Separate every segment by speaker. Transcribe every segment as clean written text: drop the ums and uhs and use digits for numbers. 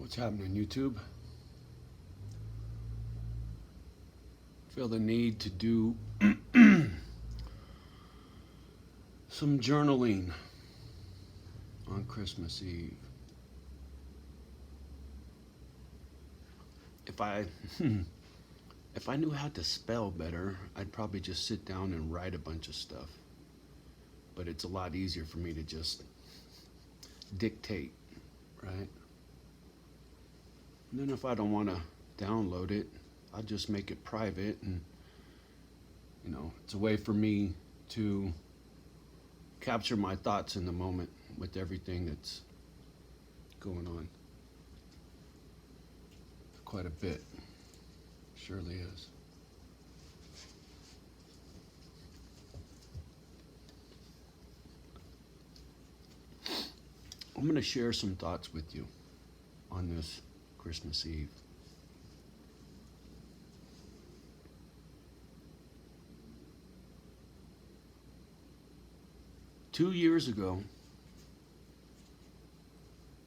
Speaker 1: What's happening, YouTube? Feel the need to do some journaling on Christmas Eve. If I if I knew how to spell better, I'd probably just sit down and write a bunch of stuff. But it's a lot easier for me to just dictate, right? And then if I don't want to download it, I'll just make it private, and it's a way for me to capture my thoughts in the moment with everything that's going on. Quite a bit, surely is. I'm going to share some thoughts with you on this Christmas Eve. Two years ago,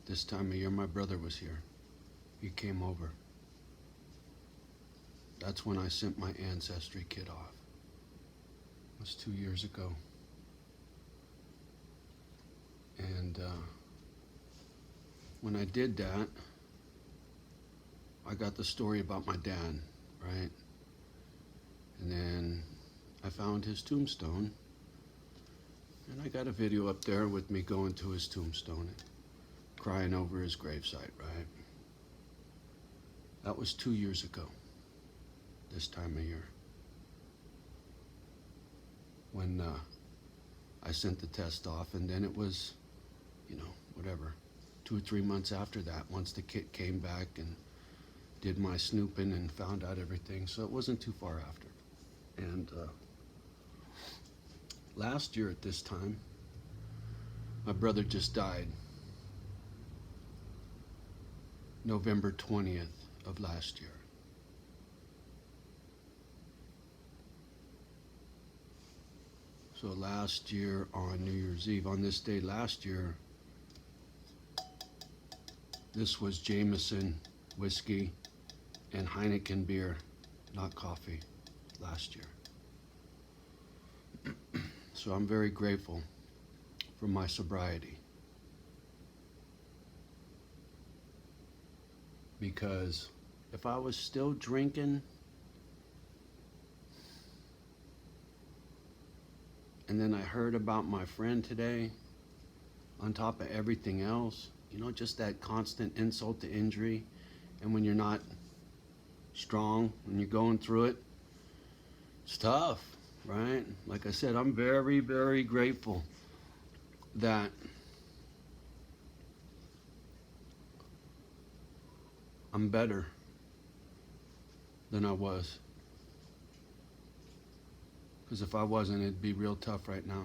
Speaker 1: this time of year, my brother was here. He came over. That's when I sent my ancestry kit off. It was 2 years ago. And when I did that, I got the story about my dad, right? And then I found his tombstone. And I got a video up there with me going to his tombstone and crying over his gravesite, right? That was 2 years ago, this time of year, when I sent the test off. And then it was, whatever, 2 or 3 months after that, once the kit came back and did my snooping and found out everything. So it wasn't too far after. And last year at this time, my brother just died. November 20th of last year. So last year on New Year's Eve, on this day last year, this was Jameson whiskey and Heineken beer, not coffee, last year. So I'm very grateful for my sobriety, because if I was still drinking and then I heard about my friend today, on top of everything else, just that constant insult to injury, and when you're not strong, when you're going through it, it's tough. Right? Like I said, I'm very, very grateful that I'm better than I was. Because if I wasn't, it'd be real tough right now.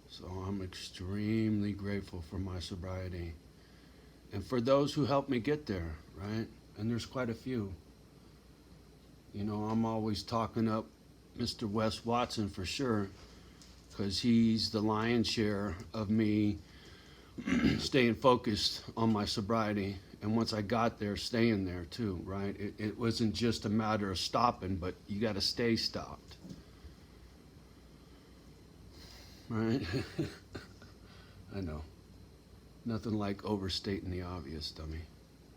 Speaker 1: So I'm extremely grateful for my sobriety. And for those who helped me get there, right? And there's quite a few. I'm always talking up Mr. Wes Watson for sure, because he's the lion's share of me staying focused on my sobriety. And once I got there, staying there too, right? It wasn't just a matter of stopping, but you got to stay stopped, right? I know. Nothing like overstating the obvious, dummy.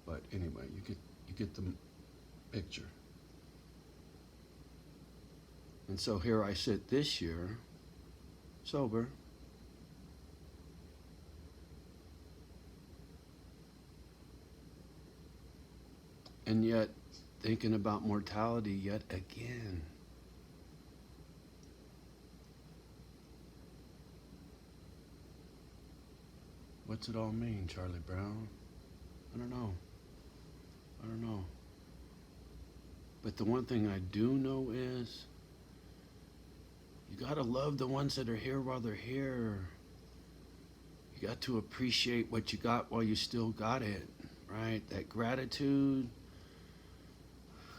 Speaker 1: But anyway, you get the picture. And so here I sit this year, sober, and yet thinking about mortality yet again. What's it all mean, Charlie Brown? I don't know. But the one thing I do know is, you gotta love the ones that are here while they're here. You got to appreciate what you got while you still got it, right? That gratitude,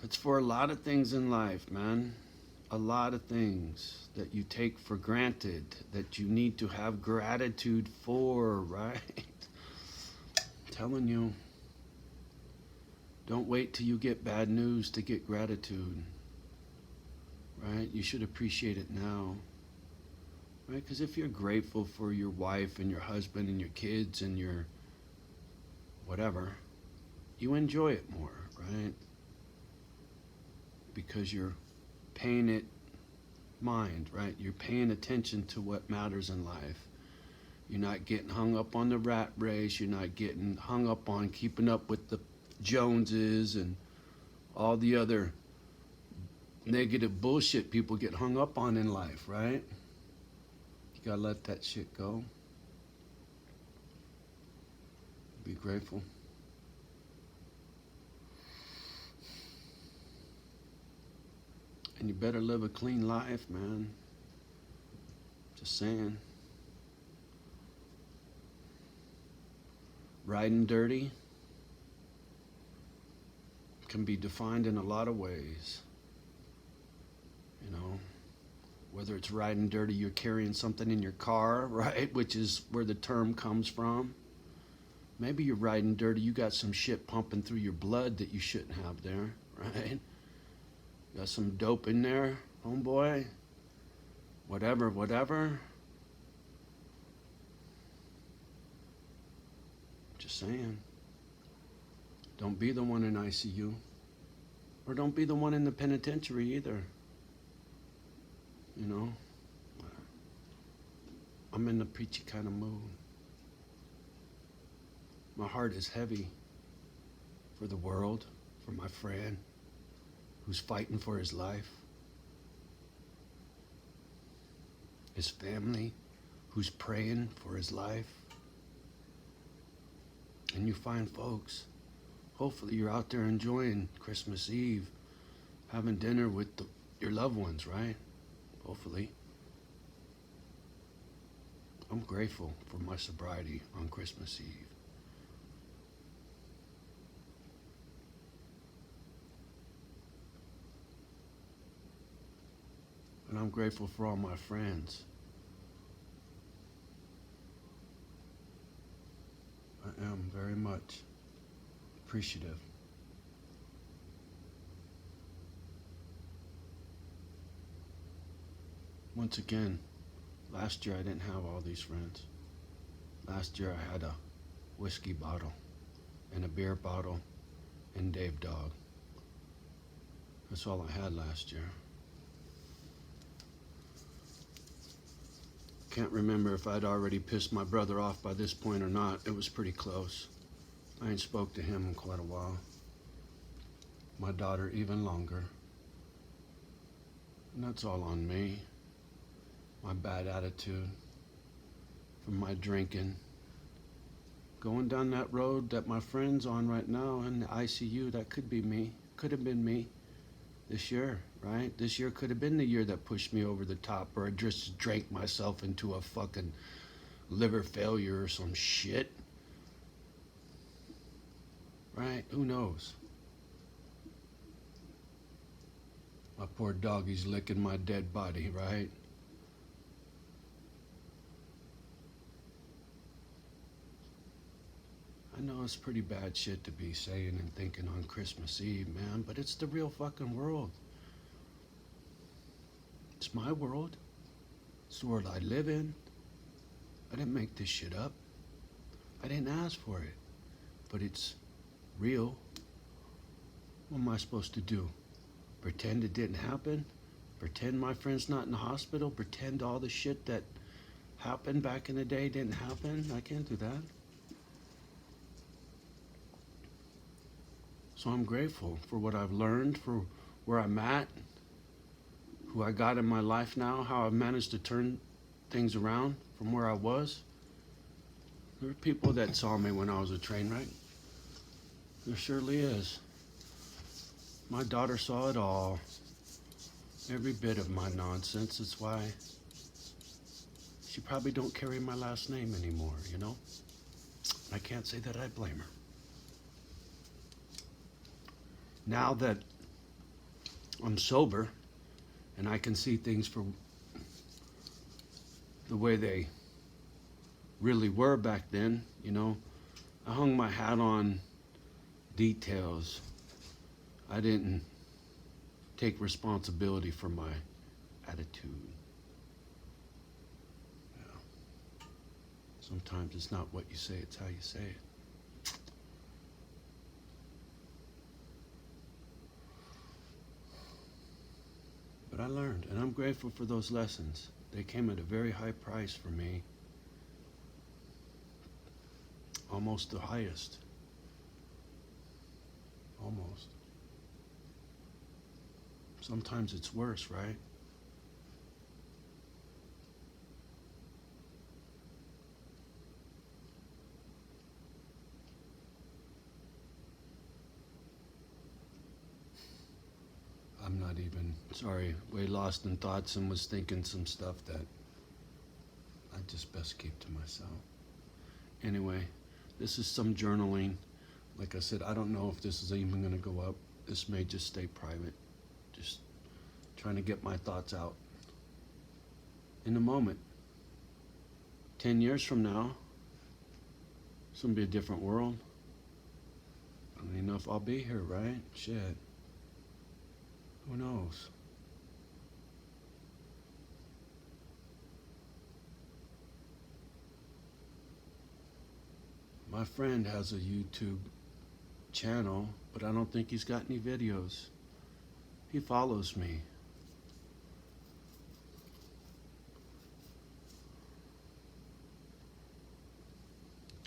Speaker 1: it's for a lot of things in life, man. A lot of things that you take for granted, that you need to have gratitude for, right? I'm telling you, Don't wait till you get bad news to get gratitude, right? You should appreciate it now, right? Because if you're grateful for your wife and your husband and your kids and your whatever, you enjoy it more, right? Because you're paying it mind, right? You're paying attention to what matters in life. You're not getting hung up on the rat race. You're not getting hung up on keeping up with the Joneses and all the other negative bullshit people get hung up on in life, right? You gotta let that shit go. Be grateful. And you better live a clean life, man. Just saying. Riding dirty can be defined in a lot of ways. You know, whether it's riding dirty, you're carrying something in your car, right? Which is where the term comes from. Maybe you're riding dirty, you got some shit pumping through your blood that you shouldn't have there, right? Got some dope in there, homeboy. Whatever. Just saying. Don't be the one in ICU. Or don't be the one in the penitentiary either. You know? I'm in the preachy kind of mood. My heart is heavy for the world, for my friend who's fighting for his life, his family who's praying for his life. And you find folks, hopefully you're out there enjoying Christmas Eve, having dinner with your loved ones, right? Hopefully. I'm grateful for my sobriety on Christmas Eve. And I'm grateful for all my friends. I am very much appreciative. Once again, last year I didn't have all these friends. Last year I had a whiskey bottle and a beer bottle and Dave Dog. That's all I had last year. Can't remember if I'd already pissed my brother off by this point or not. It was pretty close. I ain't spoke to him in quite a while. My daughter even longer. And that's all on me. My bad attitude. From my drinking. Going down that road that my friend's on right now in the ICU, that could be me. Could have been me. This year, right? This year could have been the year that pushed me over the top, or I just drank myself into a fucking liver failure or some shit. Right? Who knows? My poor doggy's licking my dead body, right? I know it's pretty bad shit to be saying and thinking on Christmas Eve, man, but it's the real fucking world. It's my world. It's the world I live in. I didn't make this shit up. I didn't ask for it. But it's real. What am I supposed to do? Pretend it didn't happen? Pretend my friend's not in the hospital? Pretend all the shit that happened back in the day didn't happen? I can't do that. So I'm grateful for what I've learned, for where I'm at, who I got in my life now, how I've managed to turn things around from where I was. There are people that saw me when I was a train wreck. There surely is. My daughter saw it all. Every bit of my nonsense. That's why she probably don't carry my last name anymore, you know? I can't say that I blame her. Now that I'm sober and I can see things for the way they really were back then, you know, I hung my hat on details I didn't take responsibility for my attitude. Yeah. Sometimes it's not what you say, it's how you say it. But I learned, and I'm grateful for those lessons. They came at a very high price for me, almost the highest. Almost. Sometimes it's worse, right? I'm not even, sorry, way lost in thoughts and was thinking some stuff that I just best keep to myself. Anyway, this is some journaling. Like I said, I don't know if this is even going to go up. This may just stay private. Just trying to get my thoughts out. In the moment. 10 years from now, it's going to be a different world. I don't even know if I'll be here, right? Shit. Who knows? My friend has a YouTube channel, but I don't think he's got any videos. He follows me.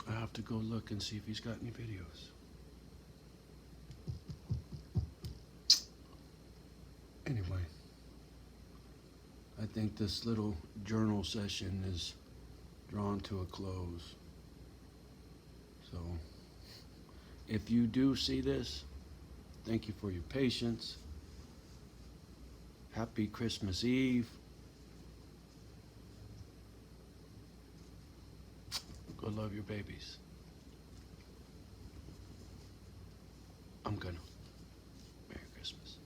Speaker 1: I have to go look and see if he's got any videos. Anyway, I think this little journal session is drawn to a close. So, if you do see this, thank you for your patience. Happy Christmas Eve. Go love your babies. I'm gonna. Merry Christmas.